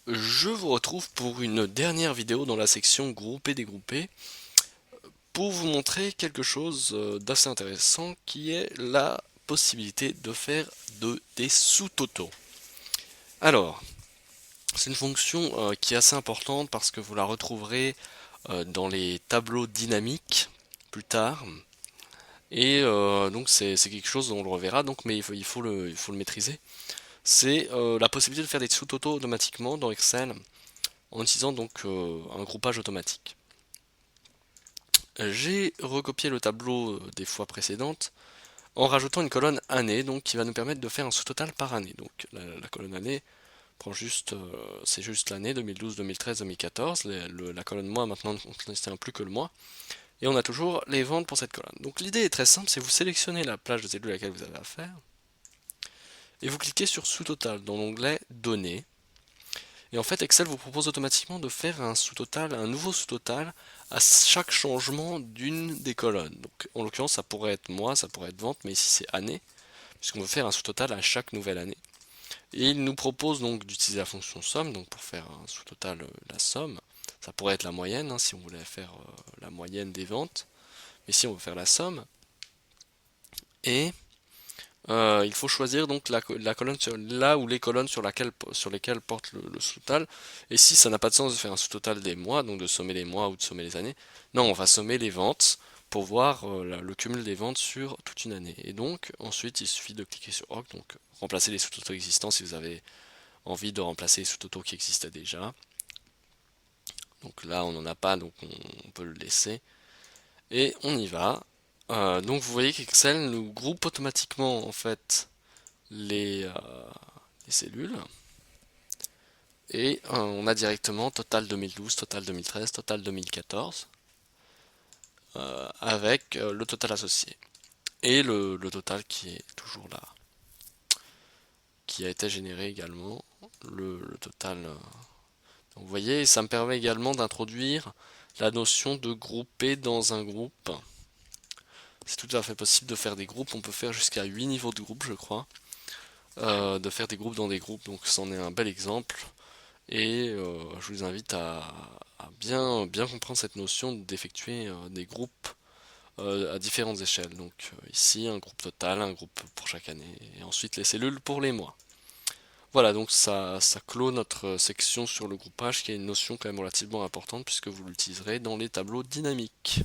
Je vous retrouve pour une dernière vidéo dans la section grouper dégrouper pour vous montrer quelque chose d'assez intéressant qui est la possibilité de faire des sous-totaux. Alors, c'est une fonction qui est assez importante parce que vous la retrouverez dans les tableaux dynamiques plus tard. Et donc c'est quelque chose dont on le reverra, donc, mais il faut le maîtriser. C'est la possibilité de faire des sous-totaux automatiquement dans Excel en utilisant donc un groupage automatique. J'ai recopié le tableau des fois précédentes en rajoutant une colonne année, donc qui va nous permettre de faire un sous-total par année. Donc la colonne année prend juste, c'est juste l'année 2012, 2013, 2014. La colonne mois maintenant ne contient plus que le mois. Et on a toujours les ventes pour cette colonne. Donc l'idée est très simple, c'est vous sélectionnez la plage de cellules à laquelle vous avez affaire et vous cliquez sur sous-total dans l'onglet données. Et en fait, Excel vous propose automatiquement de faire un sous-total, un nouveau sous-total à chaque changement d'une des colonnes. Donc, en l'occurrence, ça pourrait être mois, ça pourrait être vente, mais ici c'est année, puisqu'on veut faire un sous-total à chaque nouvelle année. Et il nous propose donc d'utiliser la fonction somme, donc pour faire un sous-total, la somme. Ça pourrait être la moyenne, hein, si on voulait faire la moyenne des ventes. Mais ici, on veut faire la somme. Et il faut choisir donc la colonne là où les colonnes sur lesquelles porte le sous-total. Et si ça n'a pas de sens de faire un sous-total des mois, donc de sommer les mois ou de sommer les années, non, on va sommer les ventes pour voir le cumul des ventes sur toute une année. Et donc ensuite il suffit de cliquer sur OK, donc remplacer les sous-totaux existants si vous avez envie de remplacer les sous-totaux qui existent déjà. Donc là on n'en a pas, donc on peut le laisser. Et on y va. Donc vous voyez qu'Excel nous groupe automatiquement en fait les cellules. Et on a directement total 2012, total 2013, total 2014, avec le total associé. Et le total qui est toujours là, qui a été généré également, le total. Donc vous voyez, ça me permet également d'introduire la notion de grouper dans un groupe. C'est tout à fait possible de faire des groupes, on peut faire jusqu'à 8 niveaux de groupe je crois, de faire des groupes dans des groupes, donc c'en est un bel exemple. Et je vous invite à bien comprendre cette notion d'effectuer des groupes à différentes échelles. Donc ici, un groupe total, un groupe pour chaque année, et ensuite les cellules pour les mois. Voilà, donc ça clôt notre section sur le groupage, qui est une notion quand même relativement importante puisque vous l'utiliserez dans les tableaux dynamiques.